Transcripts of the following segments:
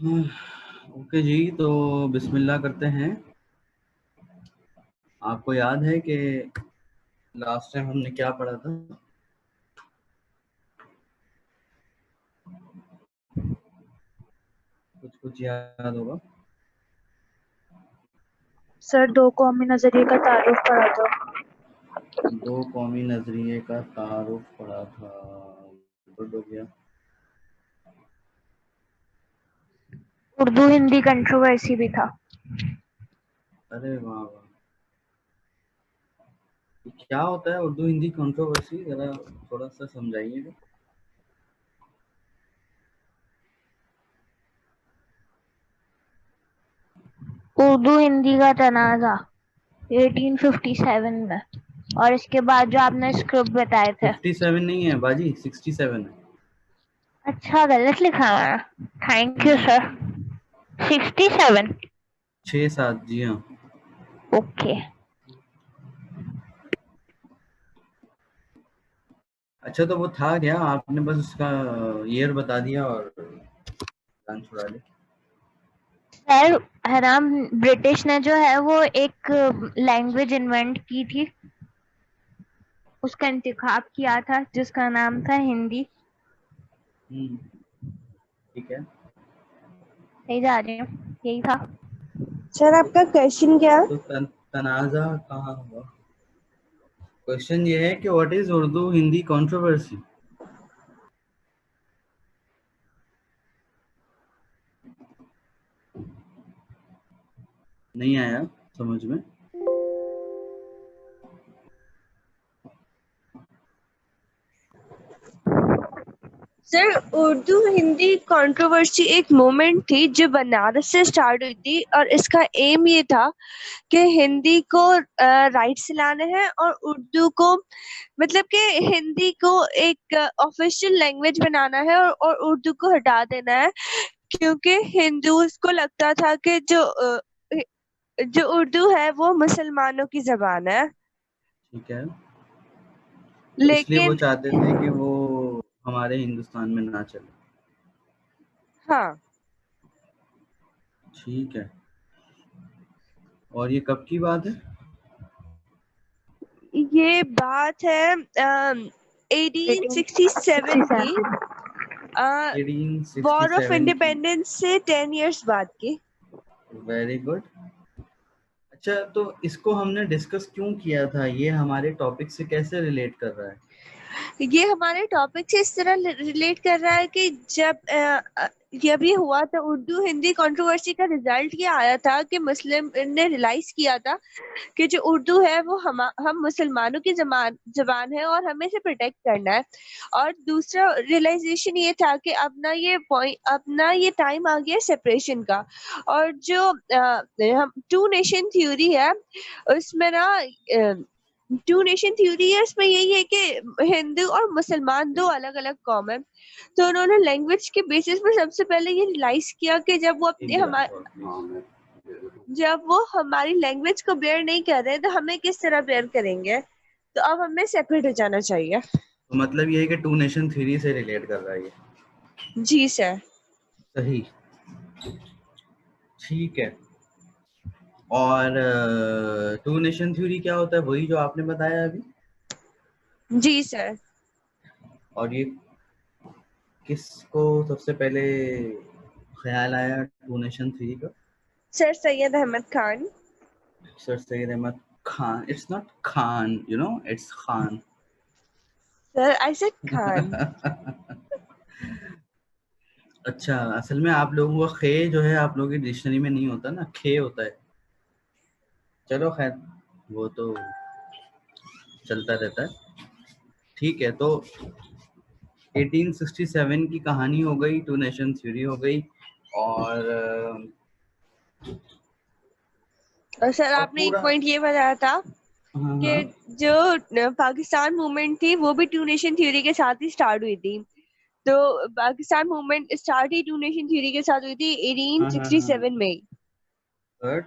Okay जी, तो बिस्मिल्लाह करते हैं। आपको याद है कि लास्ट टाइम हमने क्या पढ़ा था? कुछ याद होगा? सर, दो कौमी नजरिए का तारुफ पढ़ा था। दो कौमी नजरिए का तारुफ पढ़ा था। गुड हो गया। उर्दू हिंदी कंट्रोवर्सी भी था। अरे वाह वाह, क्या होता है उर्दू हिंदी कंट्रोवर्सी? जरा थोड़ा सा समझाइएगा। उर्दू हिंदी का तनाज़ा 1857 में, और इसके बाद जो आपने स्क्रिप्ट बताए थे। 57 नहीं है बाजी, 67 है। अच्छा, गलत लिखा है। Thank you sir. 67। 6-7, जी हाँ। ओके। अच्छा, तो वो था क्या? आपने बस उसका ईयर बता दिया और जान छुड़ा ली। सर, है ना, ब्रिटिश ने जो है वो एक लैंग्वेज इन्वेंट की थी, उसका इंतखाब किया था जिसका नाम था हिंदी। ठीक है। सही जा रही हूँ? यही था। सर, आपका क्वेश्चन क्या? तो तनाज़ा कहाँ हुआ? क्वेश्चन ये है कि what is Urdu Hindi controversy? नहीं आया समझ में? सर, उर्दू हिंदी कंट्रोवर्सी एक मूवमेंट थी जो बनारस से स्टार्ट हुई थी, और इसका एम ये था कि हिंदी को राइट्स लाने हैं और उर्दू को, मतलब कि हिंदी को एक ऑफिशियल लैंग्वेज बनाना है, और उर्दू को हटा देना है, क्योंकि हिंदूज को लगता था कि जो उर्दू है वो मुसलमानों की जबान है। ठीक है, तो इसलिए वो लेकिन चाहते थे कि वो हमारे हिंदुस्तान में ना चले। हाँ, ठीक है, और ये कब की बात है? ये बात है 1867 की, वॉर ऑफ 1867 की। इंडिपेंडेंस से 10 years बाद की। Very good. अच्छा, तो इसको हमने डिस्कस क्यों किया था? ये हमारे टॉपिक से कैसे रिलेट कर रहा है? ये हमारे टॉपिक से इस तरह रिलेट कर रहा है कि जब ये हुआ तो उर्दू हिंदी कंट्रोवर्सी का रिजल्ट ये आया था कि मुस्लिम ने रियलाइज किया था कि जो उर्दू है वो हम मुसलमानों की जबान है और हमें इसे प्रोटेक्ट करना है। और दूसरा रियलाइजेशन ये था कि अपना ये टाइम आ गया सेपरेशन का। और जो हम टू नेशन थ्योरी है, उसमें ना टू नेशन थ्योरी है, उसमें यही है कि हिंदू और मुसलमान दो अलग अलग कौम है। तो उन्होंने लैंग्वेज के बेसिस पर सबसे पहले ये रियलाइज किया कि जब वो हमारी लैंग्वेज को बेयर नहीं कर रहे तो हमें किस तरह बेयर करेंगे, तो अब हमें सेपरेट हो जाना चाहिए। तो मतलब ये है कि टू नेशन थ्योरी से रिलेट कर रहा है ये। जी सर। सही, ठीक है। और टू नेशन थ्योरी क्या होता है? वही जो आपने बताया अभी। जी सर। और ये किसको सबसे पहले ख्याल आया टू नेशन थ्योरी का? Sir Syed Ahmed Khan. Sir Syed Ahmed Khan. It's not Khan, you know, it's Khan. Sir I said Khan. अच्छा, असल में आप लोगों का खे जो है आप लोगों की डिक्शनरी में नहीं होता ना, खे होता है। चलो खैर, वो तो चलता रहता है। ठीक है, तो 1867 की कहानी हो गई, टू नेशन थ्योरी हो गई, और और सर और आपने एक पूरा। पॉइंट ये बताया था हाँ कि हाँ। जो पाकिस्तान मूवमेंट थी वो भी टू नेशन थ्योरी के साथ ही स्टार्ट हुई थी। तो पाकिस्तान मूवमेंट स्टार्ट ही टू नेशन थ्योरी के साथ हुई थी हाँ हाँ हाँ। 1867 में। But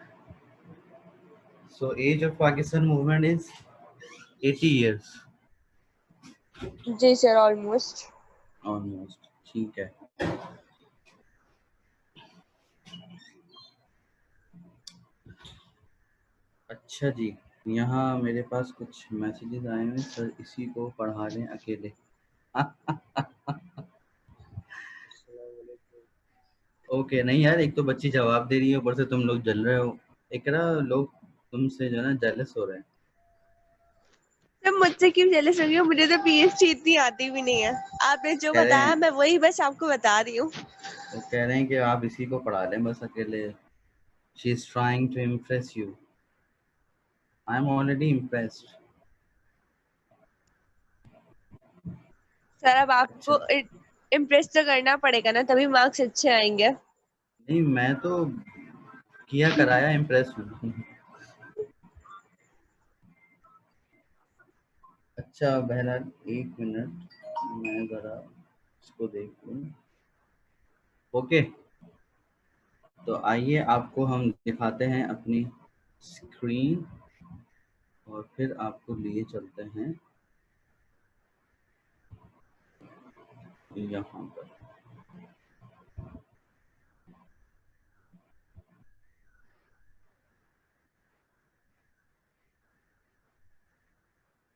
so age of Pakistan movement is 80 years जी सर, ऑलमोस्ट। almost। ठीक है, अच्छा जी, यहाँ मेरे पास कुछ मैसेजेस आए हैं, सर इसी को पढ़ा लें अकेले। ओके, नहीं यार, एक तो बच्ची जवाब दे रही है, ऊपर से तुम लोग जल रहे हो। एक ना लोग तुमसे जो है ना जेलस हो रहे हैं। तुम मुझसे क्यों जेलस हो रही हो? मुझे तो पीएचडी इतनी आती भी नहीं है। आपने जो कह रहे बताया हैं, मैं वही बस आपको बता रही हूँ। वो कह रहे हैं कि आप इसी को पढ़ा लें बस अकेले। She is trying to impress you. I am already impressed. Sir अब अच्छा, आपको इम्प्रेस तो करना पड़ेगा ना, तभी मार्क्स अच्छे आएंगे। नहीं मैं तो किया कराया इम्प्रेस हूँ। अच्छा बहरहाल, एक मिनट, मैं ज़रा इसको देख लूँ। ओके, तो आइए आपको हम दिखाते हैं अपनी स्क्रीन, और फिर आपको लिए चलते हैं यहाँ पर।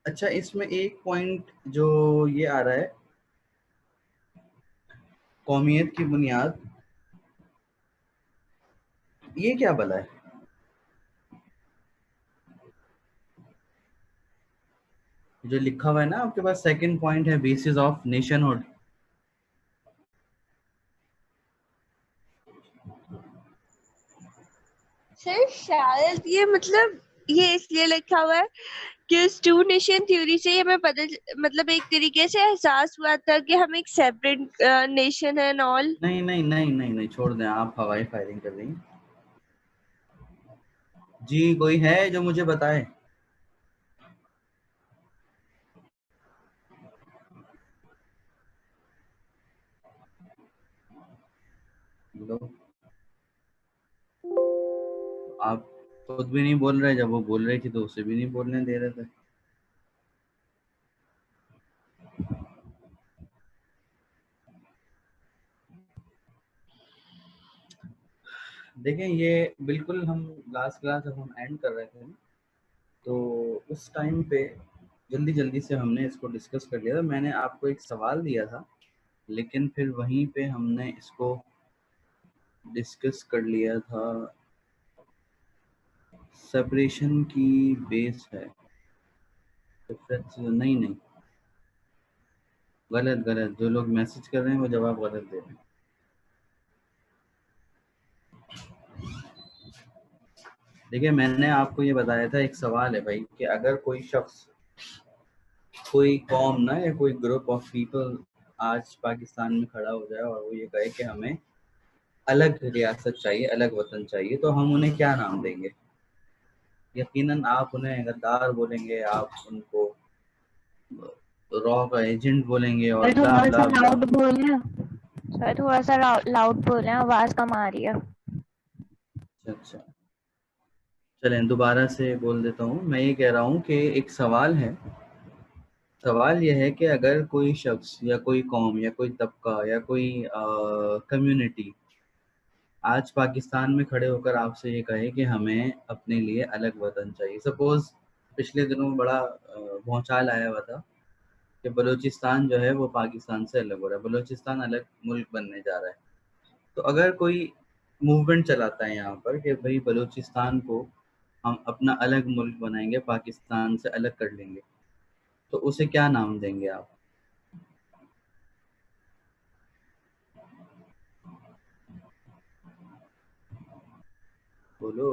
अच्छा, इसमें एक पॉइंट जो ये आ रहा है, कौमियत की बुनियाद, ये क्या भला है? जो लिखा हुआ है ना आपके पास, सेकंड पॉइंट है बेसिस ऑफ नेशनहुड। सर शायद ये मतलब ये इसलिए लिखा हुआ है कि उस टू नेशन थ्योरी से हमें पता मतलब एक तरीके से एहसास हुआ था कि हम एक सेपरेट नेशन है एंड ऑल। नहीं नहीं नहीं नहीं नहीं, छोड़ दें, आप हवाई फायरिंग कर रही हैं। जी, कोई है जो मुझे बताए? लो, आप खुद भी नहीं बोल रहे, जब वो बोल रही थी तो उसे भी नहीं बोलने दे रहे थे। देखें, ये बिल्कुल हम लास्ट क्लास जब हम एंड कर रहे थे ना, तो उस टाइम पे जल्दी जल्दी से हमने इसको डिस्कस कर लिया था। मैंने आपको एक सवाल दिया था, लेकिन फिर वहीं पे हमने इसको डिस्कस कर लिया था। सेपरेशन की बेस है डिफरेंस, नहीं नहीं, गलत गलत, जो लोग मैसेज कर रहे हैं वो जवाब गलत दे रहे हैं। देखिए, मैंने आपको ये बताया था, एक सवाल है भाई कि अगर कोई शख्स, कोई कौम ना, या कोई ग्रुप ऑफ पीपल आज पाकिस्तान में खड़ा हो जाए और वो ये कहे कि हमें अलग रियासत चाहिए, अलग वतन चाहिए, तो हम उन्हें क्या नाम देंगे? यकीनन आप उन्हें गद्दार बोलेंगे, आप उनको रॉ का एजेंट बोलेंगे, और सर ब्ला थोड़ा सा ब्ला ब्ला। लाउड बोलना। सर थोड़ा सा लाउड बोलना, आवाज कम आ रही है। अच्छा अच्छा, चलें दोबारा से बोल देता हूँ। मैं ये कह रहा हूँ कि एक सवाल है, सवाल यह है कि अगर कोई शख्स या कोई कौम या कोई तबका या कोई कम्युनिटी आज पाकिस्तान में खड़े होकर आपसे ये कहे कि हमें अपने लिए अलग वतन चाहिए। सपोज पिछले दिनों बड़ा भौचाल आया हुआ था कि बलूचिस्तान जो है वो पाकिस्तान से अलग हो रहा है, बलूचिस्तान अलग मुल्क बनने जा रहा है। तो अगर कोई मूवमेंट चलाता है यहाँ पर कि भाई बलूचिस्तान को हम अपना अलग मुल्क बनाएंगे, पाकिस्तान से अलग कर लेंगे, तो उसे क्या नाम देंगे आप? बोलो।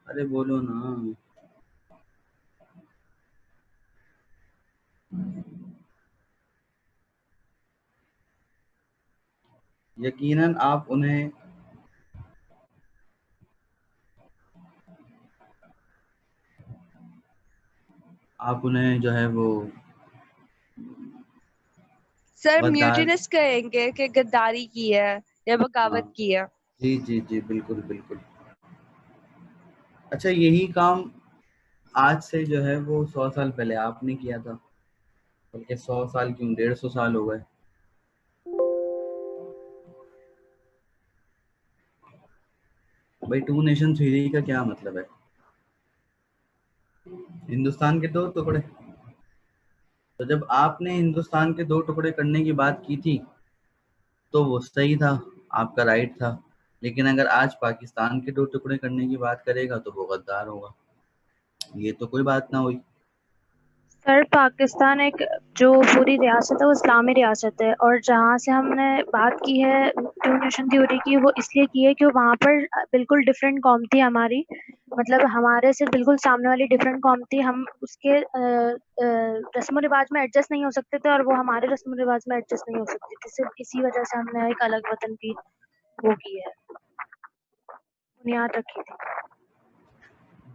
अरे बोलो ना। यकीनन आप उन्हें जो है वो सर गद्दार। म्यूटिनस कहेंगे कि गद्दारी की है या हाँ, बगावत की है। जी जी जी, बिल्कुल बिल्कुल। अच्छा, यही काम आज से जो है वो 100 साल पहले आपने किया था, बल्कि 100 साल क्यों, 150 साल हो गए। भाई टू नेशन थ्योरी का क्या मतलब है? हिंदुस्तान के दो टुकड़े। तो जब आपने हिंदुस्तान के दो टुकड़े करने की बात की थी तो वो सही था, आपका राइट था। लेकिन अगर आज पाकिस्तान के दो टुकड़े करने की बात करेगा तो वो गद्दार होगा। ये तो कोई बात ना हुई। सर पाकिस्तान एक जो पूरी रियासत है वो इस्लामी रियासत है, और जहाँ से हमने बात की है टू नेशन थ्योरी की, वो इसलिए की है कि वहाँ पर बिल्कुल डिफरेंट कौम थी हमारी, मतलब हमारे से बिल्कुल सामने वाली डिफरेंट कौम थी। हम उसके रस्म रिवाज में एडजस्ट नहीं हो सकते थे और वो हमारे रस्म रिवाज में एडजस्ट नहीं हो सकती थी। सिर्फ इसी वजह से हमने एक अलग वतन की वो की है, बुनियाद रखी थी।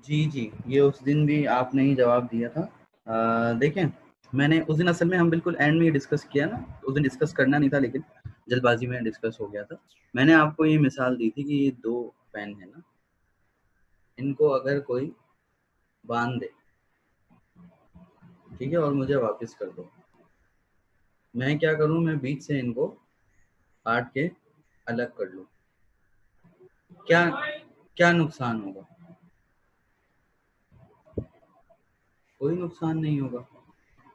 जी, ये उस दिन भी आपने ही जवाब दिया था। देखें, मैंने उस दिन असल में हम बिल्कुल एंड में ही डिस्कस किया ना, उस दिन डिस्कस करना नहीं था लेकिन जल्दबाजी में डिस्कस हो गया था। मैंने आपको ये मिसाल दी थी कि ये दो पेन है ना, इनको अगर कोई बांध दे, ठीक है, और मुझे वापस कर दो, मैं क्या करूं, मैं बीच से इनको काट के अलग कर लूं, क्या क्या नुकसान होगा? कोई नुकसान नहीं होगा।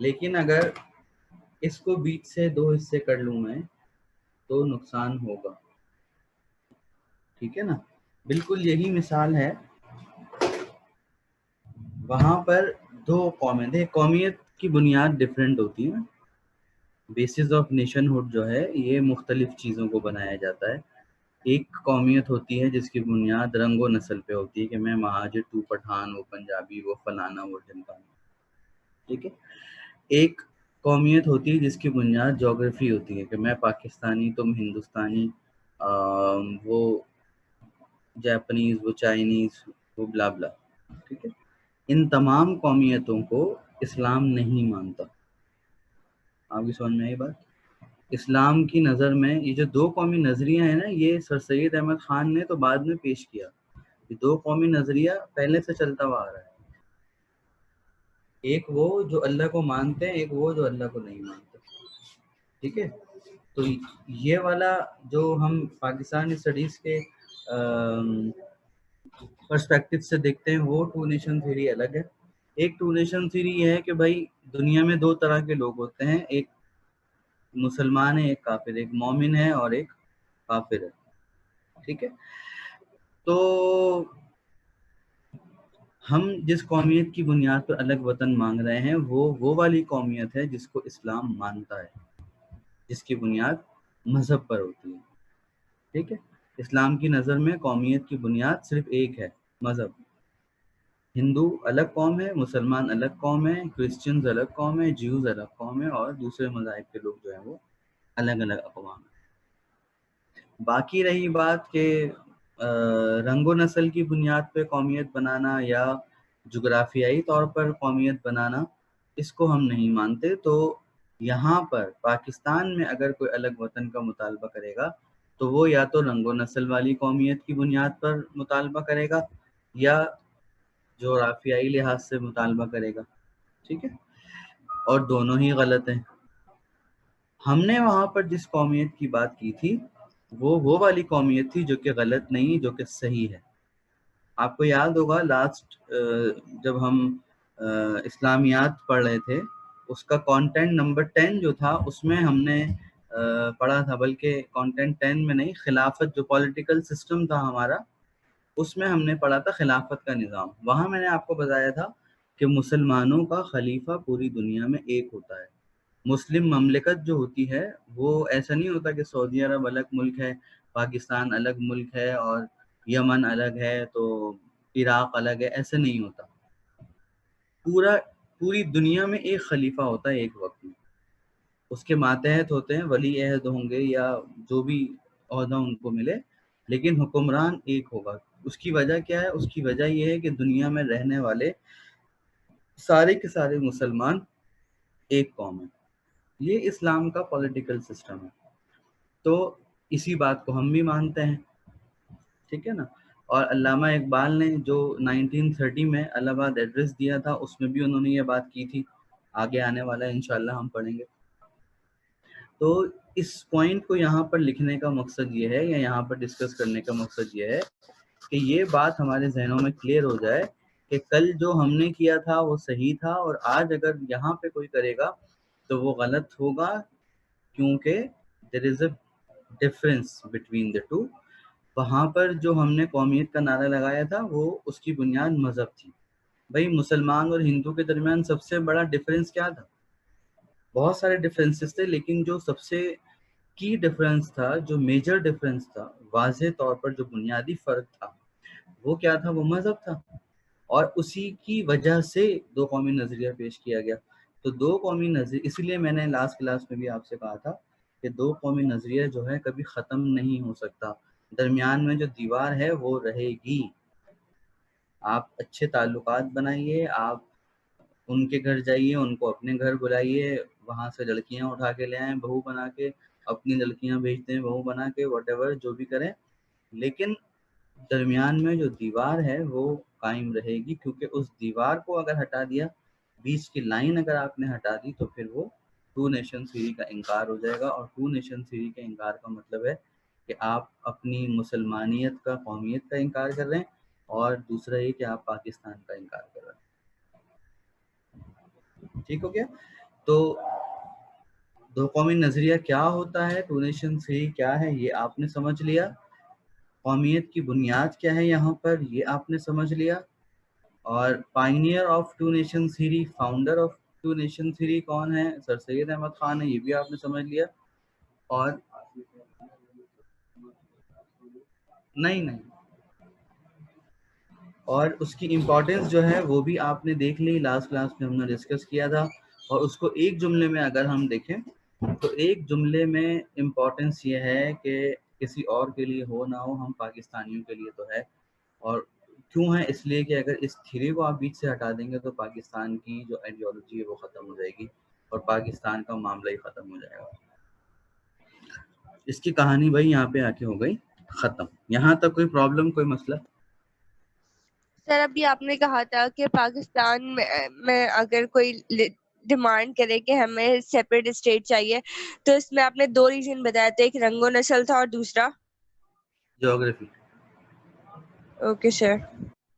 लेकिन अगर इसको बीच से दो हिस्से कर लूं मैं तो नुकसान होगा, ठीक है ना। बिल्कुल यही मिसाल है। वहां पर दो कौमें थे, कौमियत की बुनियाद डिफरेंट होती है। बेसिस ऑफ नेशनहुड जो है ये मुख्तलिफ चीज़ों को बनाया जाता है। एक कौमियत होती है जिसकी बुनियाद रंगो नस्ल पे होती है कि मैं महाजिर, तू पठान, वो पंजाबी, वो फलाना, वो ढिमकाना, ठीक है। एक कौमियत होती है जिसकी बुनियाद जोग्राफी होती है कि मैं पाकिस्तानी, तुम हिंदुस्तानी, वो जापानीज, वो चाइनीज, वो ब्ला ब्ला, ठीक है। इन तमाम कौमियतों को इस्लाम नहीं मानता। आपकी समझ में आई बात? इस्लाम की नज़र में ये जो दो कौमी नज़रिया है ना, ये सर सैयद अहमद खान ने तो बाद में पेश किया। ये दो कौमी नज़रिया पहले से चलता हुआ आ रहा है। एक वो जो अल्लाह को मानते हैं, एक वो जो अल्लाह को नहीं मानते, ठीक है। तो ये वाला जो हम पाकिस्तान स्टडीज़ के पर्सपेक्टिव से देखते हैं वो टू नेशन थ्योरी अलग है। एक टू नेशन थ्योरी ये है कि भाई दुनिया में दो तरह के लोग होते हैं, एक मुसलमान है, एक काफिर, एक मोमिन है और एक काफिर है, ठीक है। तो हम जिस कौमियत की बुनियाद पर अलग वतन मांग रहे हैं वो वाली कौमियत है जिसको इस्लाम मानता है, जिसकी बुनियाद मजहब पर होती है, ठीक है। इस्लाम की नज़र में कौमियत की बुनियाद सिर्फ एक है, मजहब। हिंदू अलग कौम है, मुसलमान अलग कौम है, क्रिश्चियंस अलग कौम है, ज्यूज अलग कौम है, और दूसरे मज़ाहिब के लोग जो हैं वो अलग अलग अक़वाम है। बाकी रही बात के रंगो नस्ल की बुनियाद पे कौमियत बनाना या जुग्राफियाई तौर पर कौमियत बनाना, इसको हम नहीं मानते। तो यहाँ पर पाकिस्तान में अगर कोई अलग वतन का मुतालबा करेगा तो वो या तो रंगो नस्ल वाली कौमियत की बुनियाद पर मुतालबा करेगा या जोग्राफियाई लिहाज से मुतालबा करेगा, ठीक है। और दोनों ही गलत हैं। हमने वहाँ पर जिस कौमियत की बात की थी वो वाली कौमियत थी जो कि गलत नहीं, जो कि सही है। आपको याद होगा लास्ट जब हम इस्लामियात पढ़ रहे थे, उसका कंटेंट नंबर 10 जो था उसमें हमने पढ़ा था, बल्कि कंटेंट 10 में नहीं, खिलाफत जो पॉलिटिकल सिस्टम था हमारा, उसमें हमने पढ़ा था खिलाफत का निज़ाम। वहाँ मैंने आपको बताया था कि मुसलमानों का खलीफा पूरी दुनिया में एक होता है। मुस्लिम ममलिकत जो होती है वो ऐसा नहीं होता कि सऊदी अरब अलग मुल्क है, पाकिस्तान अलग मुल्क है और यमन अलग है तो इराक अलग है, ऐसे नहीं होता। पूरी दुनिया में एक खलीफा होता है एक वक्त में, उसके मातहत होते हैं, वली अहद होंगे या जो भी ओहदा उनको मिले, लेकिन हुक्मरान एक होगा। उसकी वजह क्या है? उसकी वजह यह है कि दुनिया में रहने वाले सारे के सारे मुसलमान एक कौम है। ये इस्लाम का पॉलिटिकल सिस्टम है। तो इसी बात को हम भी मानते हैं, ठीक है ना। और अल्लामा इकबाल ने जो 1930 में इलाहाबाद एड्रेस दिया था उसमें भी उन्होंने ये बात की थी, आगे आने वाला है इंशाल्लाह हम पढ़ेंगे। तो इस पॉइंट को यहाँ पर लिखने का मकसद ये है या यहाँ पर डिस्कस करने का मकसद ये है कि ये बात हमारे जहनों में क्लियर हो जाए कि कल जो हमने किया था वो सही था, और आज अगर यहाँ पे कोई करेगा तो वो गलत होगा, क्योंकि there is a difference between the two. वहां पर जो हमने कौमियत का नारा लगाया था वो उसकी बुनियाद मजहब थी। भाई मुसलमान और हिंदू के दरमियान सबसे बड़ा डिफरेंस क्या था? बहुत सारे डिफरेंसेस थे, लेकिन जो सबसे की डिफरेंस था, जो मेजर डिफरेंस था, वाज़ेह तौर पर जो बुनियादी फर्क था, वो क्या था? वो मजहब था। और उसी की वजह से दो कौमी नजरिया पेश किया गया। तो दो कौमी नजरिया, इसीलिए मैंने लास्ट क्लास में भी आपसे कहा था कि दो कौमी नजरिया जो है कभी ख़त्म नहीं हो सकता। दरमियान में जो दीवार है वो रहेगी। आप अच्छे ताल्लुकात बनाइए, आप उनके घर जाइए, उनको अपने घर बुलाइए, वहाँ से लड़कियाँ उठा के ले आएँ बहू बना के, अपनी लड़कियाँ भेजते हैं बहू बना के, व्हाटएवर जो भी करें, लेकिन दरमियान में जो दीवार है वो कायम रहेगी। क्योंकि उस दीवार को अगर हटा दिया, बीच की लाइन अगर आपने हटा दी, तो फिर वो टू नेशन थ्योरी का इनकार हो जाएगा। और टू नेशन थ्योरी के इनकार का मतलब है कि आप अपनी मुसलमानियत का, कौमियत का इनकार कर रहे हैं, और दूसरा ये कि आप पाकिस्तान का इनकार कर रहे हैं। ठीक हो गया? तो दो कौमी नजरिया क्या होता है, टू नेशन थ्योरी क्या है, ये आपने समझ लिया। कौमियत की बुनियाद क्या है यहाँ पर, ये आपने समझ लिया। और pioneer of two nation theory, founder of two nation theory कौन है? सर सैयद अहमद खान है, ये भी आपने समझ लिया। और नहीं, और उसकी इम्पोर्टेंस जो है वो भी आपने देख ली, लास्ट क्लास में हमने डिस्कस किया था। और उसको एक जुमले में अगर हम देखें तो एक जुमले में इम्पोर्टेंस ये है कि किसी और के लिए हो ना हो, हम पाकिस्तानियों के लिए तो है। और क्यों है? इसलिए कि अगर इस थ्योरी को आप बीच से हटा देंगे तो पाकिस्तान की जो आइडियोलॉजी है वो ख़त्म हो जाएगी, और पाकिस्तान का मामला ही ख़त्म हो जाएगा। इसकी कहानी भाई यहाँ पे आके हो गई ख़त्म। यहाँ तक कोई प्रॉब्लम, कोई मसला? सर अभी आपने कहा था कि पाकिस्तान में अगर कोई डिमांड करे कि हमें सेपरेट स्टेट चाहिए, तो इसमें आपने दो रीजन बताए थे, एक रंगो नस्ल था और दूसरा ज्योग्राफी। Okay sir.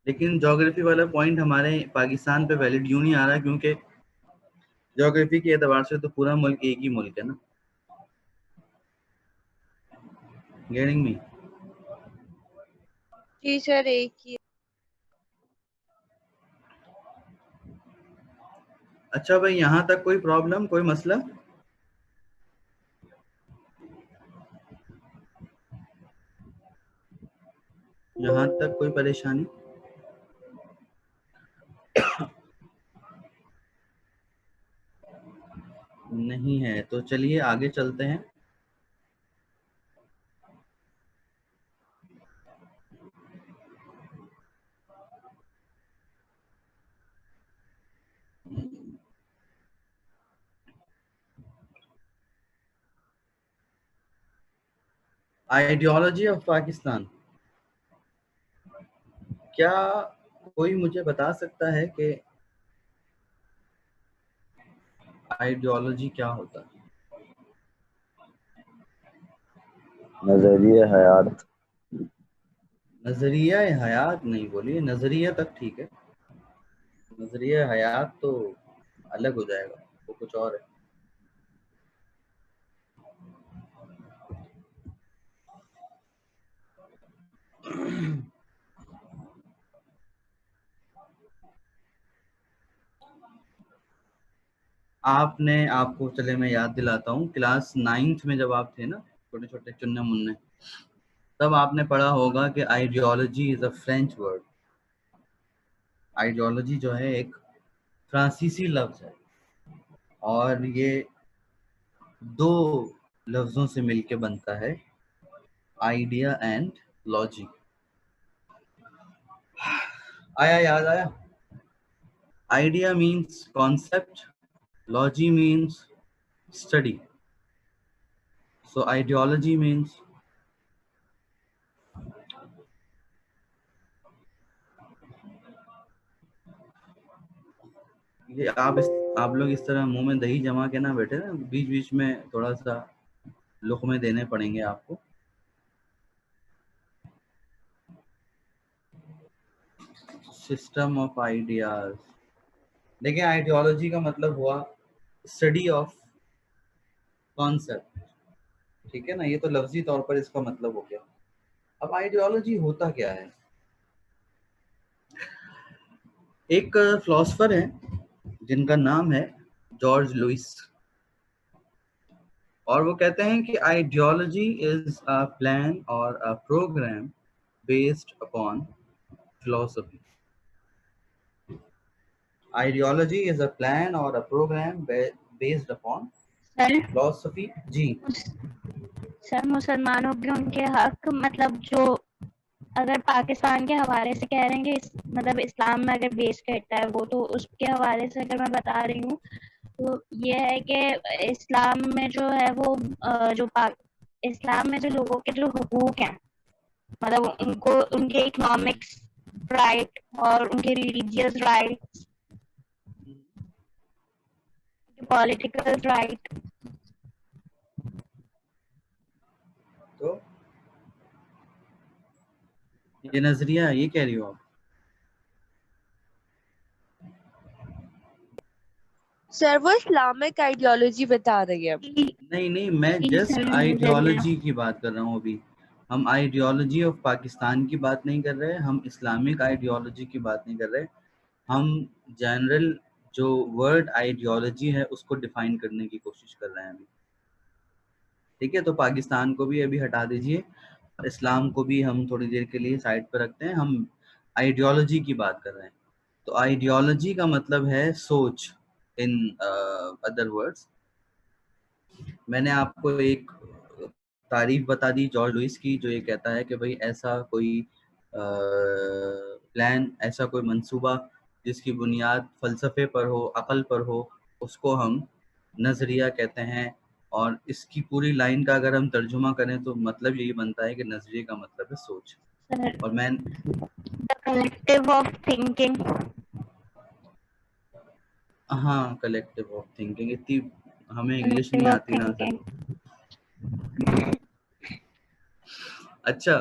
लेकिन ज्योग्राफी वाला पॉइंट हमारे पाकिस्तान पे वैलिड यूं नहीं आ रहा, क्योंकि ज्योग्राफी के एतबार से तो पूरा मुल्क एक ही मुल्क है ना। Getting me? जी सर, एक ही। अच्छा भाई, यहाँ तक कोई प्रॉब्लम, कोई मसला? यहाँ तक कोई परेशानी नहीं है? तो चलिए आगे चलते हैं। आइडियोलॉजी ऑफ पाकिस्तान, क्या कोई मुझे बता सकता है कि आइडियोलॉजी क्या होता है? नजरिए हयात। नजरिया हयात नहीं बोलिए, नजरिया तक ठीक है, नजरिया हयात तो अलग हो जाएगा, वो कुछ और है। आपको चले मैं याद दिलाता हूँ, क्लास 9th में जब आप थे ना, छोटे छोटे चुन्ने मुन्ने, तब आपने पढ़ा होगा कि ideology is a French word. Ideology जो है एक फ्रांसीसी लफ्ज है, और ये दो लफ्जों से मिलके बनता है, आइडिया एंड लॉजिक। आया? याद आया? Idea means concept, logy means study, so ideology means ये आप लोग इस तरह मुंह में दही जमा के ना बैठे ना, बीच बीच में थोड़ा सा लुक़मे देने पड़ेंगे आपको। System of ideas. देखिए आइडियोलॉजी का मतलब हुआ स्टडी ऑफ कॉन्सेप्ट, ठीक है ना, ये तो लफ्जी तौर पर इसका मतलब हो गया। अब आइडियोलॉजी होता क्या है? एक फिलोसफर है जिनका नाम है जॉर्ज लुइस, और वो कहते हैं कि आइडियोलॉजी इज अ प्लान और a program based upon philosophy. Ideology is a plan और a program based upon sir philosophy. जी सर मुसलमानों के उनके हक, मतलब जो अगर पाकिस्तान के हवाले से कह रहे हैं कि मतलब इस्लाम में अगर बेस करता है वो, तो उसके हवाले से अगर मैं बता रही हूँ तो ये है कि इस्लाम में जो है वो इस्लाम में जो लोगों के जो हुकूक हैं, मतलब उनको उनके इकोनॉमिक्स राइट और उनके रिलीजियस राइट, पॉलिटिकल राइट। तो ये नजरिया ये कह रही हो आप? सर वो इस्लामिक आइडियोलॉजी बता रही है। नहीं नहीं, मैं जस्ट आइडियोलॉजी की बात कर रहा हूँ अभी। हम आइडियोलॉजी ऑफ पाकिस्तान की बात नहीं कर रहे, हम इस्लामिक आइडियोलॉजी की बात नहीं कर रहे, हम जनरल जो वर्ड आइडियोलॉजी है उसको डिफाइन करने की कोशिश कर रहे हैं अभी। ठीक है, तो पाकिस्तान को भी अभी हटा दीजिए, इस्लाम को भी हम थोड़ी देर के लिए साइड पर रखते हैं, हम आइडियोलॉजी की बात कर रहे हैं। तो आइडियोलॉजी का मतलब है सोच, इन अदर वर्ड्स। मैंने आपको एक तारीफ बता दी जॉर्ज लुइस की, जो ये कहता है कि भाई ऐसा कोई प्लान, ऐसा कोई मंसूबा जिसकी बुनियाद फ़लसफ़े पर हो, अक़ल पर हो, उसको हम नज़रिया कहते हैं। और इसकी पूरी लाइन का अगर हम तर्जुमा करें तो मतलब यही बनता है कि नज़रिए का मतलब है सोच। और मैं द कलेक्टिव ऑफ थिंकिंग। हाँ, कलेक्टिव ऑफ थिंकिंग। इतनी हमें इंग्लिश नहीं आती ना सर। अच्छा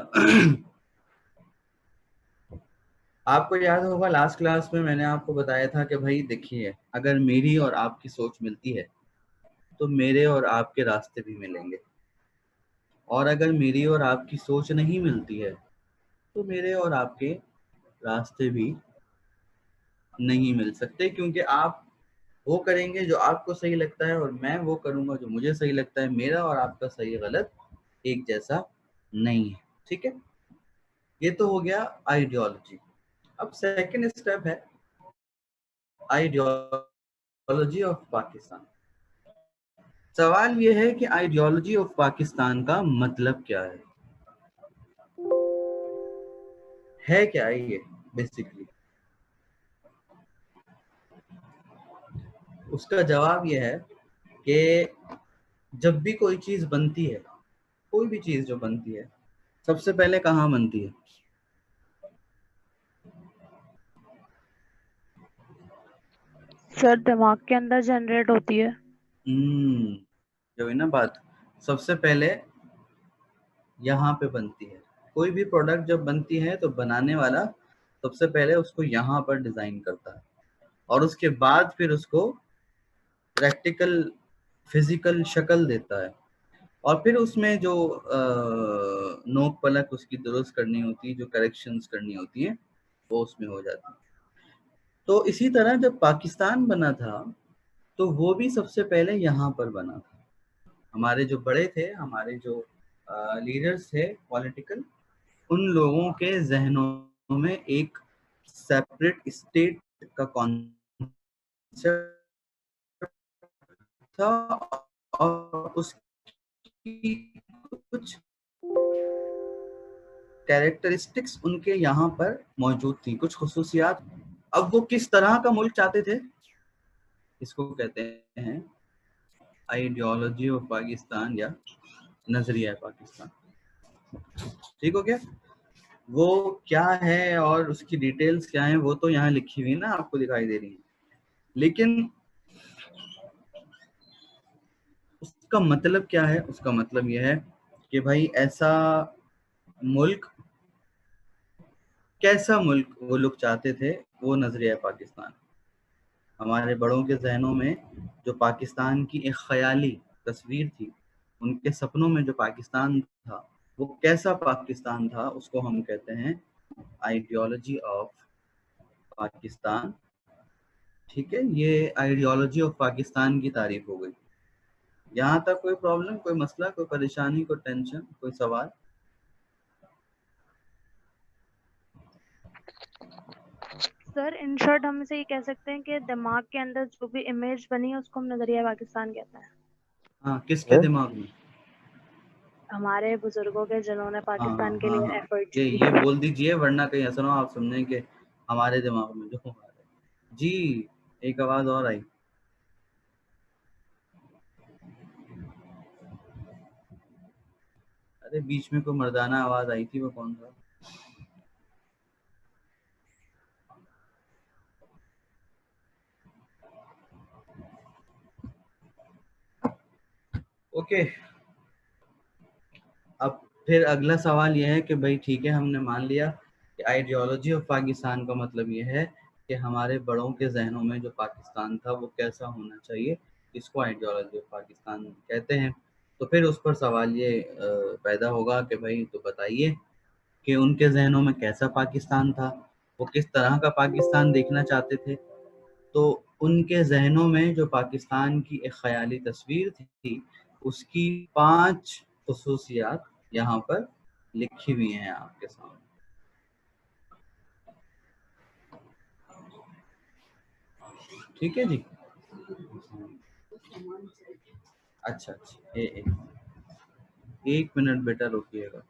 आपको याद होगा लास्ट क्लास में मैंने आपको बताया था कि भाई देखिए, अगर मेरी और आपकी सोच मिलती है तो मेरे और आपके रास्ते भी मिलेंगे, और अगर मेरी और आपकी सोच नहीं मिलती है तो मेरे और आपके रास्ते भी नहीं मिल सकते, क्योंकि आप वो करेंगे जो आपको सही लगता है और मैं वो करूंगा जो मुझे सही लगता है। मेरा और आपका सही गलत एक जैसा नहीं है, ठीक है। ये तो हो गया आइडियोलॉजी। अब सेकंड स्टेप है आइडियोलॉजी ऑफ पाकिस्तान। सवाल ये है कि आइडियोलॉजी ऑफ पाकिस्तान का मतलब क्या है क्या ये बेसिकली? उसका जवाब ये है कि जब भी कोई चीज बनती है, कोई भी चीज जो बनती है, सबसे पहले कहाँ बनती है? सर दिमाग के अंदर जनरेट होती है। जो है ना बात, सबसे पहले यहाँ पे बनती है। कोई भी प्रोडक्ट जब बनती है तो बनाने वाला सबसे पहले उसको यहाँ पर डिजाइन करता है, और उसके बाद फिर उसको प्रैक्टिकल फिजिकल शक्ल देता है, और फिर उसमें जो नोक पलक उसकी दुरुस्त करनी होती है, जो करेक्शंस करनी होती है, वो उसमें हो जाती है। तो इसी तरह जब पाकिस्तान बना था तो वो भी सबसे पहले यहाँ पर बना था। हमारे जो बड़े थे, हमारे जो लीडर्स थे पॉलिटिकल, उन लोगों के जहनों में एक सेपरेट स्टेट का कॉन्सेप्ट था, और उसकी कुछ कैरेक्टरिस्टिक्स उनके यहाँ पर मौजूद थी, कुछ खुसूसियात। अब वो किस तरह का मुल्क चाहते थे, इसको कहते हैं आइडियोलॉजी ऑफ पाकिस्तान या नजरिया पाकिस्तान। ठीक हो गया? वो क्या है और उसकी डिटेल्स क्या है वो तो यहाँ लिखी हुई ना, आपको दिखाई दे रही है, लेकिन उसका मतलब क्या है? उसका मतलब यह है कि भाई ऐसा मुल्क कैसा मुल्क वो लोग चाहते थे, वो नजरिया पाकिस्तान। हमारे बड़ों के जहनों में जो पाकिस्तान की एक ख्याली तस्वीर थी, उनके सपनों में जो पाकिस्तान था, वो कैसा पाकिस्तान था, उसको हम कहते हैं आइडियोलॉजी ऑफ पाकिस्तान। ठीक है, ये आइडियोलॉजी ऑफ पाकिस्तान की तारीफ हो गई। यहाँ तक कोई प्रॉब्लम, कोई मसला, कोई परेशानी, कोई टेंशन, कोई सवाल? सर इन शॉर्ट हम इसे ये कह सकते हैं कि दिमाग के अंदर जो भी इमेज बनी है उसको हम नजरिया पाकिस्तान कहते हैं। हाँ, किसके दिमाग में? हमारे बुजुर्गों के जिन्होंने हाँ पाकिस्तान के हाँ लिए हाँ, एफर्ट्स ये की। ये बोल दीजिए, वरना कहीं ऐसा ना हो आप समझें कि हमारे दिमाग में जो आ रहा है। जी, एक आवाज और आई। अरे बीच में कोई मर्दाना आवाज आई थी, वो कौन था? ओके, अब फिर अगला सवाल यह है कि भाई ठीक है, हमने मान लिया कि आइडियोलॉजी ऑफ पाकिस्तान का मतलब यह है कि हमारे बड़ों के जहनों में जो पाकिस्तान था वो कैसा होना चाहिए, इसको आइडियोलॉजी ऑफ पाकिस्तान कहते हैं। तो फिर उस पर सवाल ये पैदा होगा कि भाई तो बताइए कि उनके जहनों में कैसा पाकिस्तान था, वो किस तरह का पाकिस्तान देखना चाहते थे। तो उनके जहनों में जो पाकिस्तान की एक ख्याली तस्वीर थी, उसकी 5 खुसूसियात यहाँ पर लिखी हुई हैं आपके सामने। ठीक है जी। अच्छा अच्छा, एक मिनट बेटा रुकिएगा।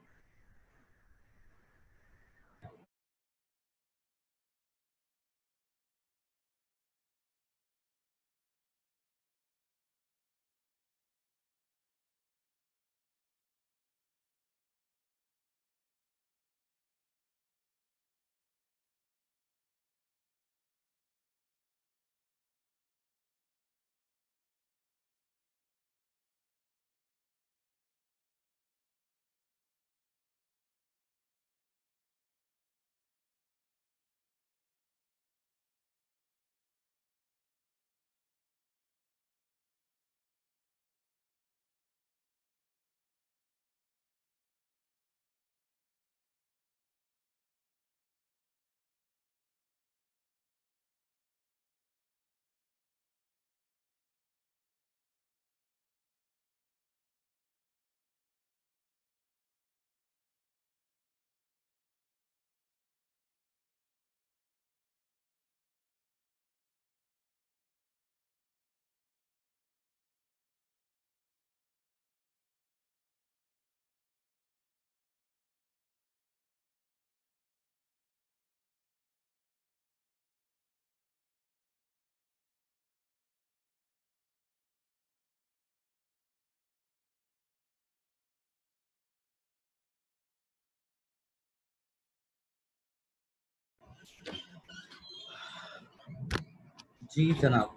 जी जनाब,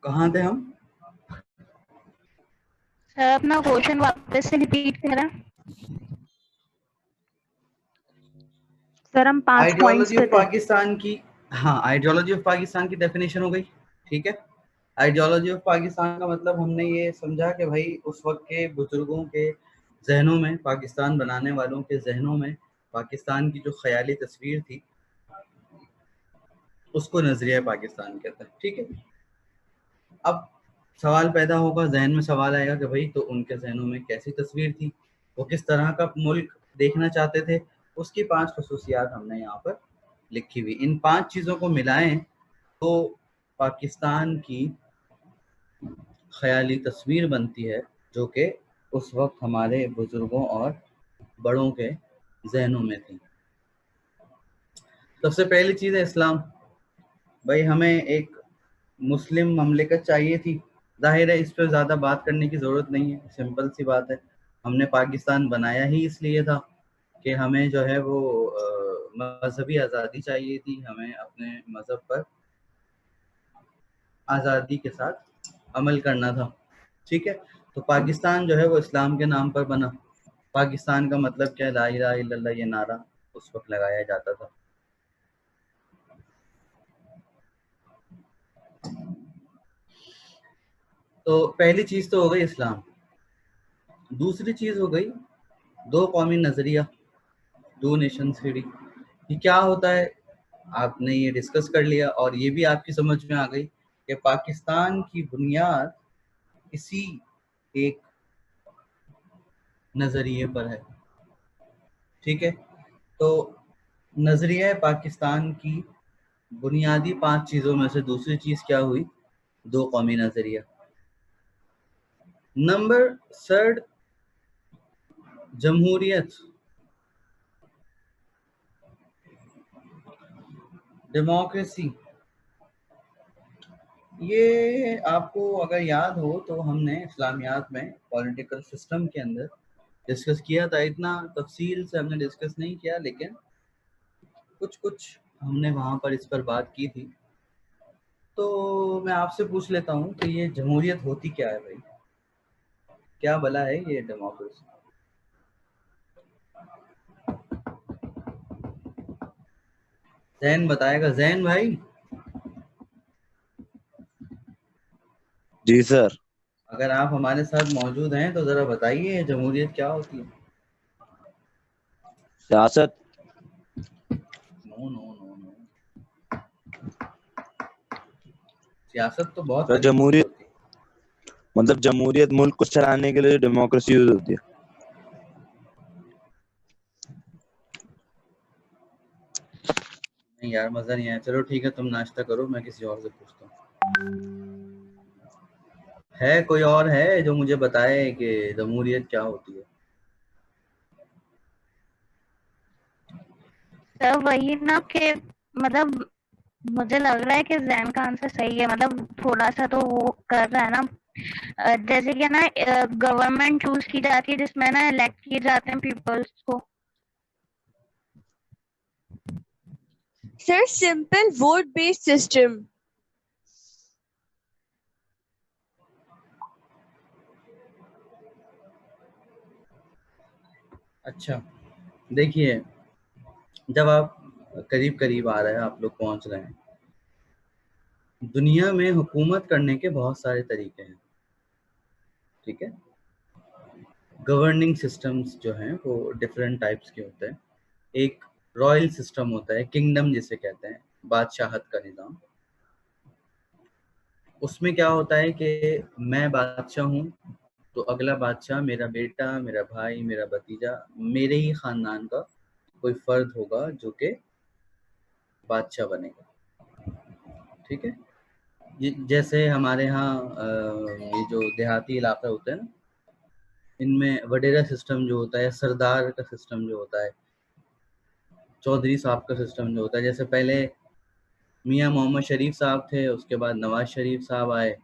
कहाँ थे हम? सर अपना क्वेश्चन वापस से रिपीट करें। सर हम 5 पॉइंट्स आइडियोलॉजी पे ऑफ थे। पाकिस्तान की, हाँ, आइडियोलॉजी ऑफ पाकिस्तान की डेफिनेशन हो गई। ठीक है, आइडियोलॉजी ऑफ पाकिस्तान का मतलब हमने ये समझा कि भाई उस वक्त के बुजुर्गों के जहनों में, पाकिस्तान बनाने वालों के जहनों में पाकिस्तान की जो ख्याली तस्वीर थी, उसको नजरिया पाकिस्तान कहते हैं। ठीक है, अब सवाल पैदा होगा, जहन में सवाल आएगा कि भाई तो उनके जहनों में कैसी तस्वीर थी, वो किस तरह का मुल्क देखना चाहते थे। उसकी 5 खसूसियात हमने यहाँ पर लिखी हुई। इन 5 चीज़ों को मिलाएं तो पाकिस्तान की ख्याली तस्वीर बनती है, जो कि उस वक्त हमारे बुजुर्गों और बड़ों के जहनों में थी। सबसे पहली चीज़ है इस्लाम। भाई हमें एक मुस्लिम ममलिकत चाहिए थी। जाहिर है इस पर ज़्यादा बात करने की ज़रूरत नहीं है, सिंपल सी बात है। हमने पाकिस्तान बनाया ही इसलिए था कि हमें जो है वो मजहबी आज़ादी चाहिए थी, हमें अपने मज़हब पर आज़ादी के साथ अमल करना था। ठीक है, तो पाकिस्तान जो है वो इस्लाम के नाम पर बना। पाकिस्तान का मतलब क्या है, ला इलाहा इल्लल्लाह ये नारा उस वक्त लगाया जाता था। तो पहली चीज तो हो गई इस्लाम। दूसरी चीज हो गई दो कौमी नजरिया, टू नेशन थ्योरी। ये क्या होता है आपने ये डिस्कस कर लिया, और ये भी आपकी समझ में आ गई कि पाकिस्तान की बुनियाद इसी एक नजरिए पर है। ठीक है, तो नजरिया पाकिस्तान की बुनियादी 5 चीजों में से दूसरी चीज क्या हुई, दो कौमी नजरिया। नंबर 3 जमहूरियत, डेमोक्रेसी। ये आपको अगर याद हो तो हमने इस्लामियात में पॉलिटिकल सिस्टम के अंदर डिस्कस किया था। इतना तफसील से हमने डिस्कस नहीं किया, लेकिन कुछ कुछ हमने वहाँ पर इस पर बात की थी। तो मैं आपसे पूछ लेता हूँ कि ये जमहूरियत होती क्या है भाई, क्या भला है ये डेमोक्रेसी? जैन बताएगा, जैन भाई। जी सर। अगर आप हमारे साथ मौजूद हैं तो जरा बताइए जमहूरियत क्या होती है? सियासत। नो नो नो नो, सियासत तो बहुत सर सारी चीजें जमहूरियत होती है। मतलब जमहूरियत मुल्क को चलाने के लिए डेमोक्रेसी यूज होती है। नहीं यार, मजा नहीं आया। चलो ठीक है, तुम नाश्ता करो, मैं किसी और से पूछता हूँ। है कोई और है जो मुझे बताए कि जमहूरियत क्या होती है? सर वही ना कि मतलब मुझे लग रहा है कि जैन का आंसर सही है, मतलब थोड़ा सा तो वो कर रहा है ना। जैसे कि ना गवर्नमेंट चूज की जाती है जिसमें ना इलेक्ट किए जाते हैं पीपल्स को। Sir simple vote based system. अच्छा, देखिए, जब आप करीब करीब आ रहे हैं, आप लोग पहुंच रहे हैं, दुनिया में हुकूमत करने के बहुत सारे तरीके हैं। ठीक है, गवर्निंग सिस्टम्स जो हैं वो डिफरेंट टाइप्स के होते हैं। एक रॉयल सिस्टम होता है, किंगडम जिसे कहते हैं, बादशाहत का निज़ाम। उसमें क्या होता है कि मैं बादशाह हूँ तो अगला बादशाह मेरा बेटा, मेरा भाई, मेरा भतीजा, मेरे ही खानदान का कोई फर्द होगा जो कि बादशाह बनेगा। ठीक है, जैसे हमारे यहाँ ये जो देहाती इलाका होते हैं ना, इनमें वडेरा सिस्टम जो होता है, सरदार का सिस्टम जो होता है, चौधरी साहब का सिस्टम जो होता है। जैसे पहले मियाँ मोहम्मद शरीफ साहब थे, उसके बाद नवाज शरीफ साहब आए,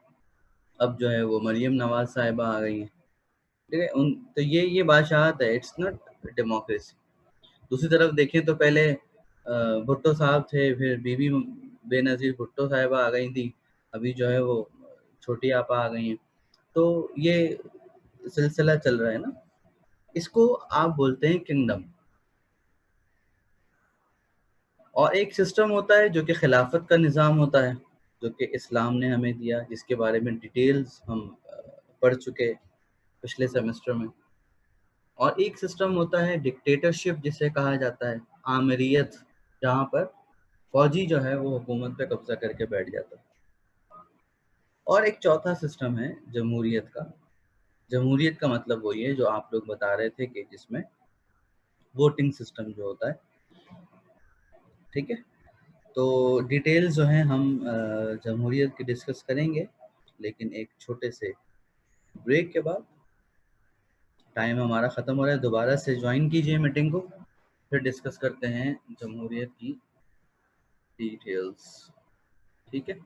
अब जो है वो मरियम नवाज साहिबा आ गई हैं। ठीक है, उन तो ये बादशाहत है, इट्स नॉट डेमोक्रेसी। दूसरी तरफ देखें तो पहले भुट्टो साहब थे, फिर बीबी बेनज़ीर भुट्टो साहिबा आ गई थी, अभी जो है वो छोटी आपा आ गई हैं। तो ये सिलसिला चल रहा है ना, इसको आप बोलते हैं किंगडम। और एक सिस्टम होता है जो कि खिलाफत का निज़ाम होता है, जो कि इस्लाम ने हमें दिया, जिसके बारे में डिटेल्स हम पढ़ चुके पिछले सेमेस्टर में। और एक सिस्टम होता है डिक्टेटरशिप जिसे कहा जाता है, आमरीत, जहाँ पर फौजी जो है वो हुकूमत पे कब्जा करके बैठ जाता है। और एक चौथा सिस्टम है जमहूरियत का। जमहूरियत का मतलब वही है जो आप लोग बता रहे थे कि जिसमें वोटिंग सिस्टम जो होता है। ठीक है, तो डिटेल्स जो हैं हम जमहूरियत की डिस्कस करेंगे, लेकिन एक छोटे से ब्रेक के बाद। टाइम हमारा ख़त्म हो रहा है, दोबारा से ज्वाइन कीजिए मीटिंग को, फिर डिस्कस करते हैं जमहूरियत की डिटेल्स। ठीक है।